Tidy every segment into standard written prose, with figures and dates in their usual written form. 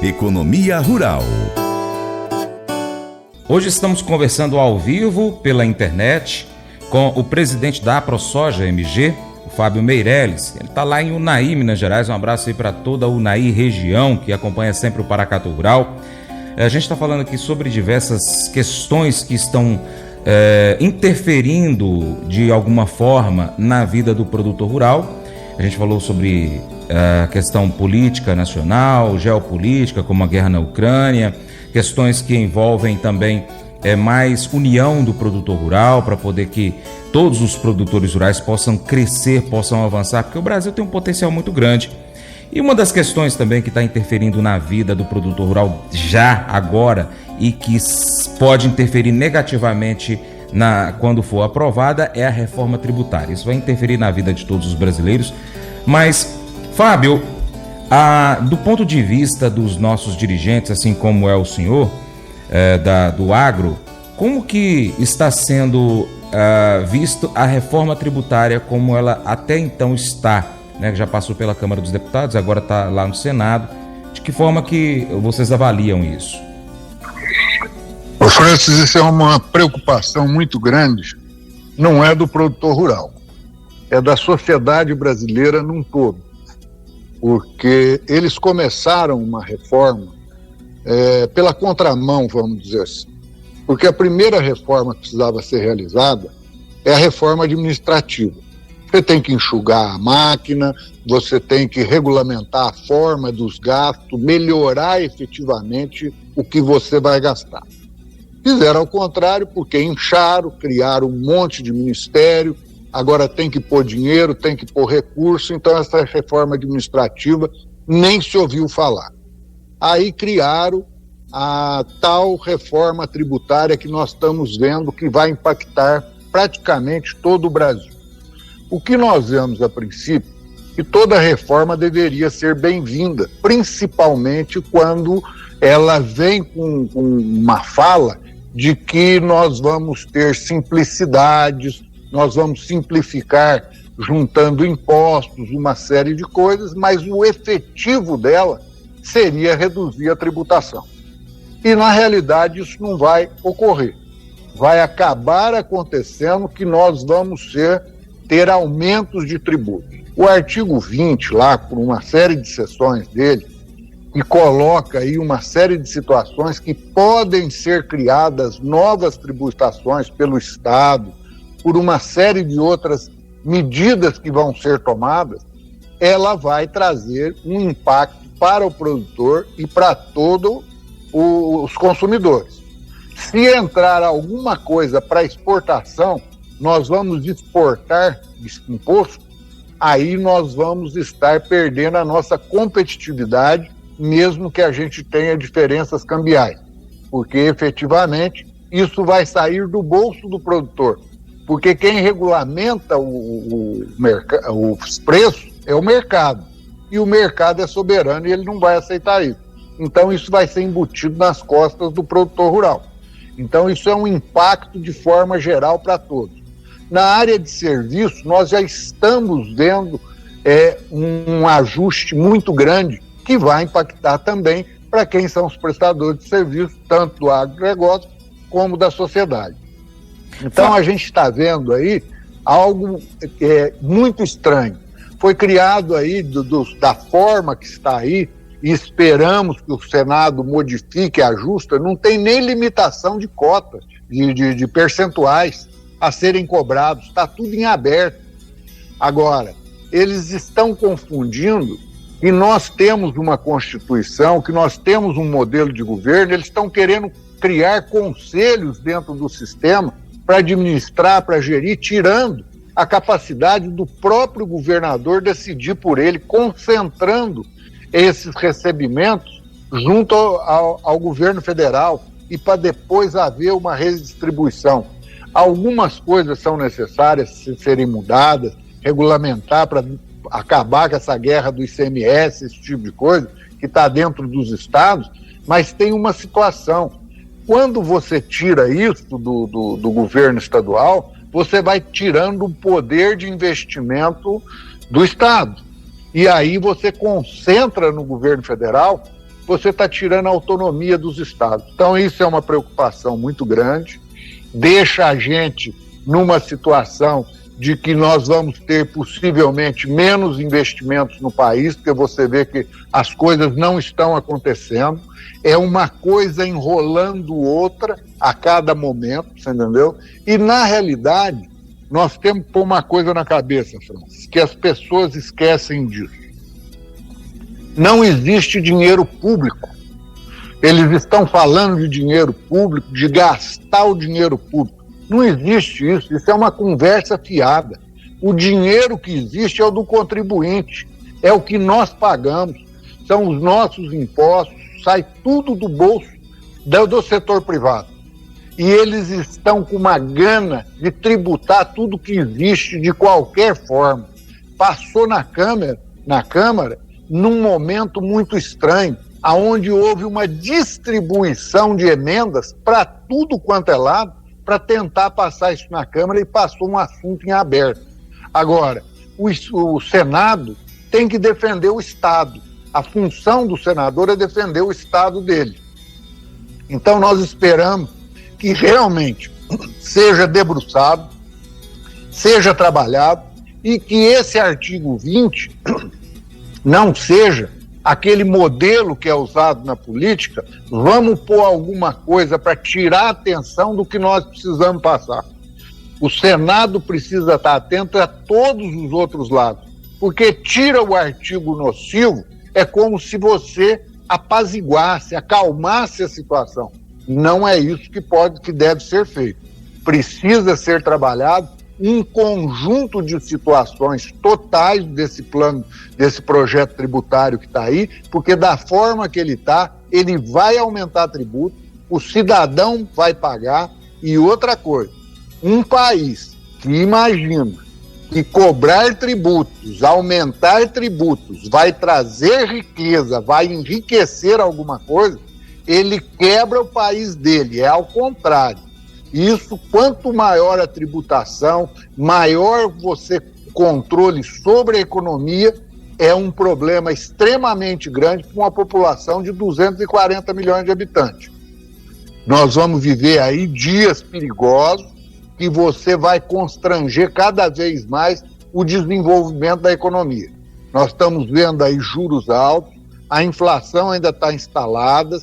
Economia Rural. Hoje estamos conversando ao vivo pela internet com o presidente da AproSoja MG, o Fábio Meirelles. Ele está lá em Unaí, Minas Gerais. Um abraço aí para toda a Unaí região que acompanha sempre o Paracatu Rural. A gente está falando aqui sobre diversas questões que estão interferindo de alguma forma na vida do produtor rural. A gente falou sobre a questão política nacional, geopolítica, como a guerra na Ucrânia, questões que envolvem também mais união do produtor rural, para poder que todos os produtores rurais possam crescer, possam avançar, porque o Brasil tem um potencial muito grande. E uma das questões também que está interferindo na vida do produtor rural já agora e que pode interferir negativamente quando for aprovada é a reforma tributária. Isso vai interferir na vida de todos os brasileiros. Mas, Fábio, do ponto de vista dos nossos dirigentes, assim como é o senhor do agro, como que está sendo visto a reforma tributária como ela até então está, né? Já passou pela Câmara dos Deputados, agora está lá no Senado. De que forma que vocês avaliam isso? Francis, isso é uma preocupação muito grande, não é do produtor rural, é da sociedade brasileira num todo, porque eles começaram uma reforma pela contramão, vamos dizer assim, porque a primeira reforma que precisava ser realizada é a reforma administrativa. Você tem que enxugar a máquina, você tem que regulamentar a forma dos gastos, melhorar efetivamente o que você vai gastar. Fizeram ao contrário, porque incharam, criaram um monte de ministério, agora tem que pôr dinheiro, tem que pôr recurso, então essa reforma administrativa nem se ouviu falar. Aí criaram a tal reforma tributária que nós estamos vendo que vai impactar praticamente todo o Brasil. O que nós vemos a princípio, que toda reforma deveria ser bem-vinda, principalmente quando ela vem com uma fala de que nós vamos ter simplicidades, nós vamos simplificar juntando impostos, uma série de coisas, mas o efetivo dela seria reduzir a tributação. E na realidade isso não vai ocorrer. Vai acabar acontecendo que nós vamos ter aumentos de tributos. O artigo 20 lá, por uma série de seções dele, e coloca aí uma série de situações que podem ser criadas novas tributações pelo Estado, por uma série de outras medidas que vão ser tomadas, ela vai trazer um impacto para o produtor e para todos os consumidores. Se entrar alguma coisa para exportação, nós vamos exportar imposto, aí nós vamos estar perdendo a nossa competitividade, mesmo que a gente tenha diferenças cambiais, porque efetivamente isso vai sair do bolso do produtor, porque quem regulamenta os preços é o mercado, e o mercado é soberano e ele não vai aceitar isso. Então isso vai ser embutido nas costas do produtor rural. Então isso é um impacto de forma geral para todos. Na área de serviço, nós já estamos vendo um ajuste muito grande que vai impactar também para quem são os prestadores de serviço, tanto do agronegócio como da sociedade. Então a gente está vendo aí algo muito estranho. Foi criado aí da forma que está aí, e esperamos que o Senado modifique, ajuste, não tem nem limitação de cotas, de percentuais a serem cobrados, está tudo em aberto. Agora, eles estão confundindo que nós temos uma Constituição, que nós temos um modelo de governo, eles estão querendo criar conselhos dentro do sistema para administrar, para gerir, tirando a capacidade do próprio governador decidir por ele, concentrando esses recebimentos junto ao governo federal e para depois haver uma redistribuição. Algumas coisas são necessárias serem mudadas, regulamentar para acabar com essa guerra do ICMS, esse tipo de coisa, que está dentro dos estados, mas tem uma situação. Quando você tira isso do governo estadual, você vai tirando o poder de investimento do estado. E aí você concentra no governo federal você está tirando a autonomia dos estados. Então isso é uma preocupação muito grande, deixa a gente numa situação de que nós vamos ter possivelmente menos investimentos no país, porque você vê que as coisas não estão acontecendo, é uma coisa enrolando outra a cada momento, você entendeu? E na realidade, nós temos que pôr uma coisa na cabeça, Francis, que as pessoas esquecem disso. Não existe dinheiro público. Eles estão falando de dinheiro público, de gastar o dinheiro público. Não existe isso, isso é uma conversa fiada. O dinheiro que existe é o do contribuinte, é o que nós pagamos, são os nossos impostos, sai tudo do bolso do setor privado. E eles estão com uma gana de tributar tudo que existe de qualquer forma. Passou na Câmara, num momento muito estranho, aonde houve uma distribuição de emendas para tudo quanto é lado, para tentar passar isso na Câmara, e passou um assunto em aberto. Agora, o Senado tem que defender o Estado. A função do senador é defender o Estado dele. Então nós esperamos que realmente seja debruçado, seja trabalhado, e que esse artigo 20 não seja aquele modelo que é usado na política, vamos pôr alguma coisa para tirar a atenção do que nós precisamos passar. O Senado precisa estar atento a todos os outros lados, porque tira o artigo nocivo, é como se você apaziguasse, acalmasse a situação. Não é isso que deve ser feito. Precisa ser trabalhado um conjunto de situações totais desse plano, desse projeto tributário que está aí, porque da forma que ele está, ele vai aumentar tributo, o cidadão vai pagar. E outra coisa, um país que imagina que cobrar tributos, aumentar tributos, vai trazer riqueza, vai enriquecer alguma coisa, ele quebra o país dele, é ao contrário. Isso, quanto maior a tributação, maior você controle sobre a economia, é um problema extremamente grande para uma população de 240 milhões de habitantes. Nós vamos viver aí dias perigosos que você vai constranger cada vez mais o desenvolvimento da economia. Nós estamos vendo aí juros altos, a inflação ainda está instalada,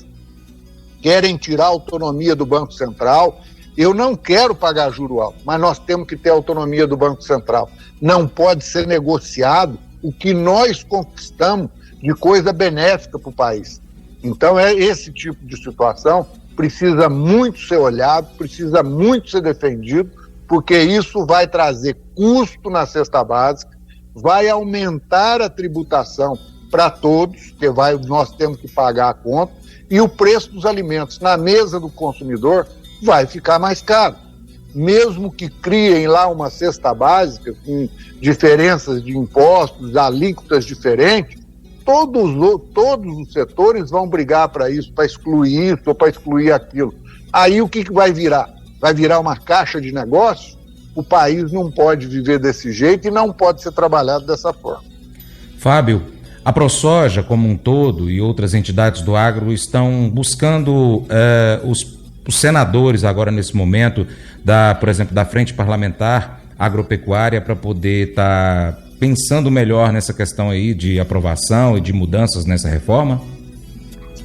querem tirar a autonomia do Banco Central. Eu não quero pagar juro alto, mas nós temos que ter autonomia do Banco Central. Não pode ser negociado o que nós conquistamos de coisa benéfica para o país. Então, esse tipo de situação precisa muito ser olhado, precisa muito ser defendido, porque isso vai trazer custo na cesta básica, vai aumentar a tributação para todos, que nós temos que pagar a conta, e o preço dos alimentos na mesa do consumidor vai ficar mais caro. Mesmo que criem lá uma cesta básica com diferenças de impostos, alíquotas diferentes, todos os setores vão brigar para isso, para excluir isso ou para excluir aquilo. Aí o que vai virar? Vai virar uma caixa de negócio? O país não pode viver desse jeito e não pode ser trabalhado dessa forma. Fábio, a ProSoja como um todo e outras entidades do agro estão buscando os senadores agora nesse momento, por exemplo, da Frente Parlamentar Agropecuária, para poder estar pensando melhor nessa questão aí de aprovação e de mudanças nessa reforma?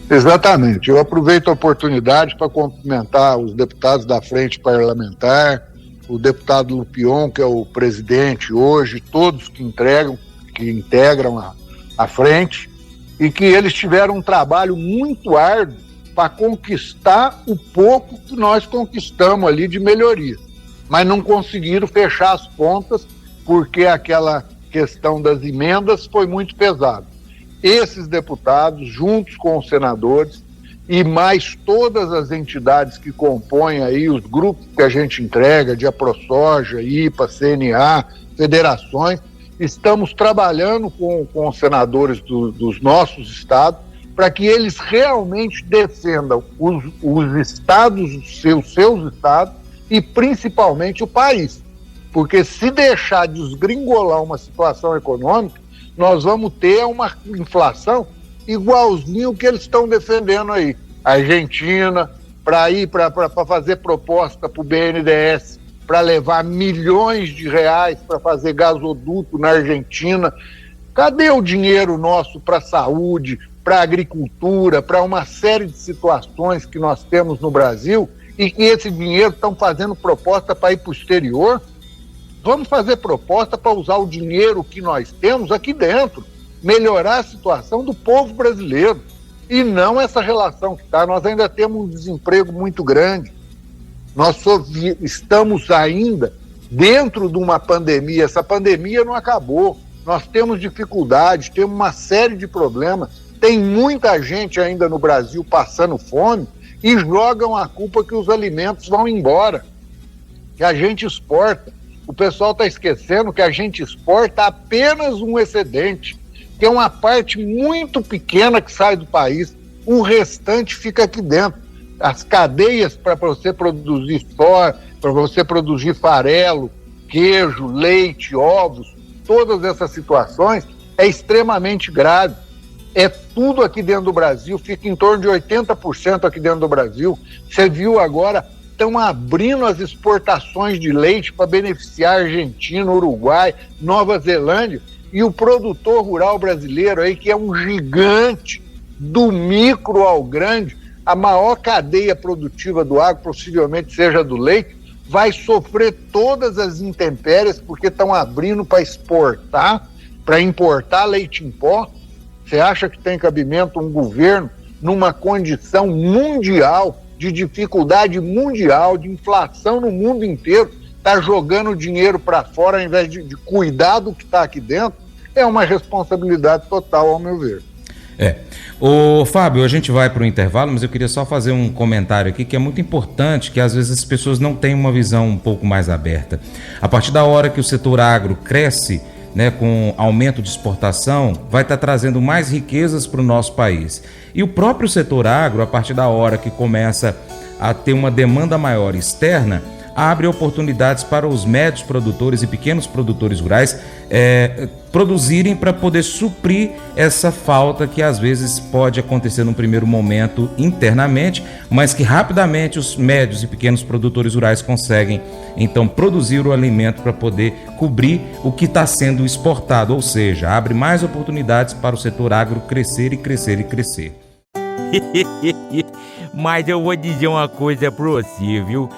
Exatamente. Eu aproveito a oportunidade para cumprimentar os deputados da Frente Parlamentar, o deputado Lupion, que é o presidente hoje, todos que integram a frente, e que eles tiveram um trabalho muito árduo para conquistar o pouco que nós conquistamos ali de melhoria. Mas não conseguiram fechar as pontas porque aquela questão das emendas foi muito pesada. Esses deputados, juntos com os senadores e mais todas as entidades que compõem aí os grupos que a gente entrega, de AproSoja, IPA, CNA, federações, estamos trabalhando com os senadores dos nossos estados para que eles realmente defendam os estados, os seus estados e principalmente o país. Porque se deixar desgringolar uma situação econômica, nós vamos ter uma inflação igualzinho o que eles estão defendendo aí. A Argentina, para fazer proposta para o BNDES, para levar milhões de reais para fazer gasoduto na Argentina. Cadê o dinheiro nosso para a saúde, para a agricultura, para uma série de situações que nós temos no Brasil e que esse dinheiro estão fazendo proposta para ir para o exterior? Vamos fazer proposta para usar o dinheiro que nós temos aqui dentro, melhorar a situação do povo brasileiro e não essa relação que está. Nós ainda temos um desemprego muito grande, nós estamos ainda dentro de uma pandemia, essa pandemia não acabou, nós temos dificuldades, temos uma série de problemas, tem muita gente ainda no Brasil passando fome e jogam a culpa que os alimentos vão embora, que a gente exporta. O pessoal está esquecendo que a gente exporta apenas um excedente, que é uma parte muito pequena que sai do país, o restante fica aqui dentro. As cadeias para você produzir soja, para você produzir farelo, queijo, leite, ovos, todas essas situações é extremamente grave. É tudo aqui dentro do Brasil, fica em torno de 80% aqui dentro do Brasil. Você viu agora, estão abrindo as exportações de leite para beneficiar a Argentina, Uruguai, Nova Zelândia, e o produtor rural brasileiro aí, que é um gigante, do micro ao grande, a maior cadeia produtiva do agro, possivelmente seja do leite, vai sofrer todas as intempéries porque estão abrindo para exportar, para importar leite em pó. Você acha que tem cabimento um governo numa condição mundial, de dificuldade mundial, de inflação no mundo inteiro, tá jogando dinheiro para fora ao invés de cuidar do que está aqui dentro? É uma responsabilidade total, ao meu ver. Ô Fábio, a gente vai para o intervalo, mas eu queria só fazer um comentário aqui que é muito importante, que às vezes as pessoas não têm uma visão um pouco mais aberta. A partir da hora que o setor agro cresce, né, com aumento de exportação, vai estar trazendo mais riquezas para o nosso país. E o próprio setor agro, a partir da hora que começa a ter uma demanda maior externa, abre oportunidades para os médios produtores e pequenos produtores rurais produzirem para poder suprir essa falta que às vezes pode acontecer num primeiro momento internamente, mas que rapidamente os médios e pequenos produtores rurais conseguem então produzir o alimento para poder cobrir o que está sendo exportado, ou seja, abre mais oportunidades para o setor agro crescer e crescer e crescer. Mas eu vou dizer uma coisa pra você, viu?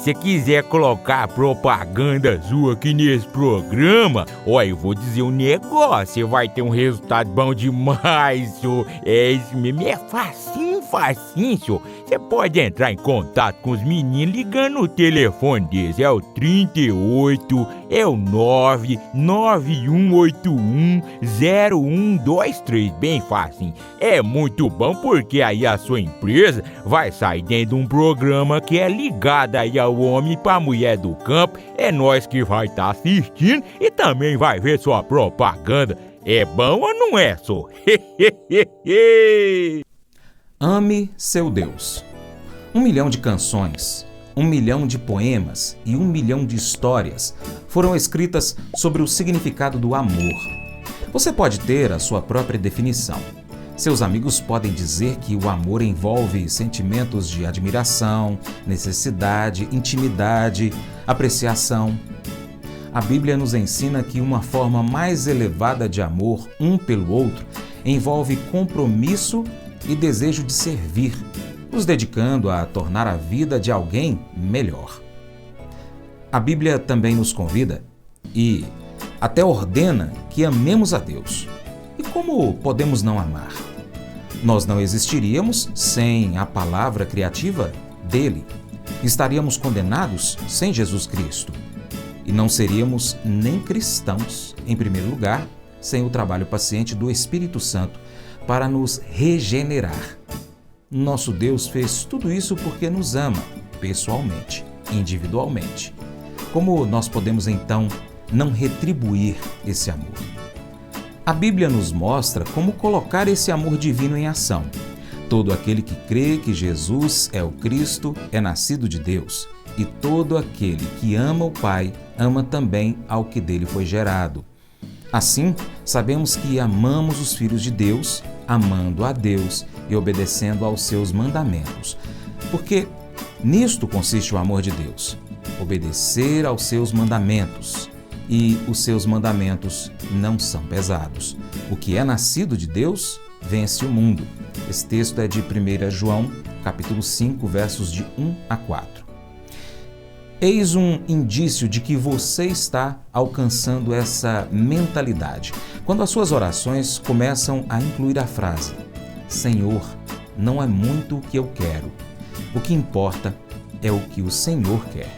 Se quiser colocar propaganda sua aqui nesse programa, eu vou dizer um negócio, você vai ter um resultado bom demais, senhor. Isso mesmo, é facinho, senhor. Você pode entrar em contato com os meninos ligando o telefone deles, é o 38, é o 991810123, bem facinho. É muito bom porque aí a sua empresa vai sair dentro de um programa que é ligado aí ao homem pra mulher do campo. É nós que vai estar assistindo e também vai ver sua propaganda. É bom ou não é, só? Ame seu Deus. 1 milhão de canções, 1 milhão de poemas e 1 milhão de histórias foram escritas sobre o significado do amor. Você pode ter a sua própria definição. Seus amigos podem dizer que o amor envolve sentimentos de admiração, necessidade, intimidade, apreciação. A Bíblia nos ensina que uma forma mais elevada de amor um pelo outro envolve compromisso e desejo de servir, nos dedicando a tornar a vida de alguém melhor. A Bíblia também nos convida e até ordena que amemos a Deus. E como podemos não amar? Nós não existiríamos sem a palavra criativa dele. Estaríamos condenados sem Jesus Cristo. E não seríamos nem cristãos, em primeiro lugar, sem o trabalho paciente do Espírito Santo para nos regenerar. Nosso Deus fez tudo isso porque nos ama, pessoalmente, individualmente. Como nós podemos, então, não retribuir esse amor? A Bíblia nos mostra como colocar esse amor divino em ação. Todo aquele que crê que Jesus é o Cristo é nascido de Deus, e todo aquele que ama o Pai ama também ao que dele foi gerado. Assim, sabemos que amamos os filhos de Deus amando a Deus e obedecendo aos seus mandamentos. Porque nisto consiste o amor de Deus, obedecer aos seus mandamentos. E os seus mandamentos não são pesados. O que é nascido de Deus vence o mundo. Esse texto é de 1 João, capítulo 5, versos de 1 a 4. Eis um indício de que você está alcançando essa mentalidade, quando as suas orações começam a incluir a frase: Senhor, não é muito o que eu quero. O que importa é o que o Senhor quer.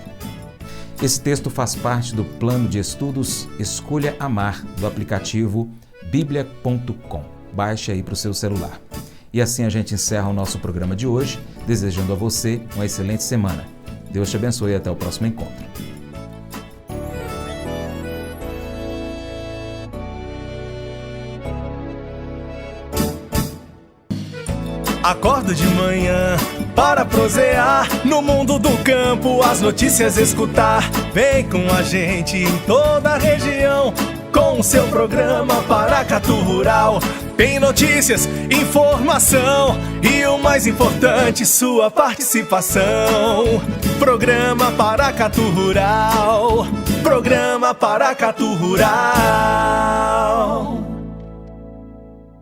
Esse texto faz parte do plano de estudos Escolha Amar, do aplicativo biblia.com. Baixe aí para o seu celular. E assim a gente encerra o nosso programa de hoje, desejando a você uma excelente semana. Deus te abençoe e até o próximo encontro. Acordo de manhã para prosear no mundo do campo, as notícias escutar. Vem com a gente em toda a região com o seu programa Paracatu Rural. Tem notícias, informação e o mais importante, sua participação. Programa Paracatu Rural. Programa Paracatu Rural.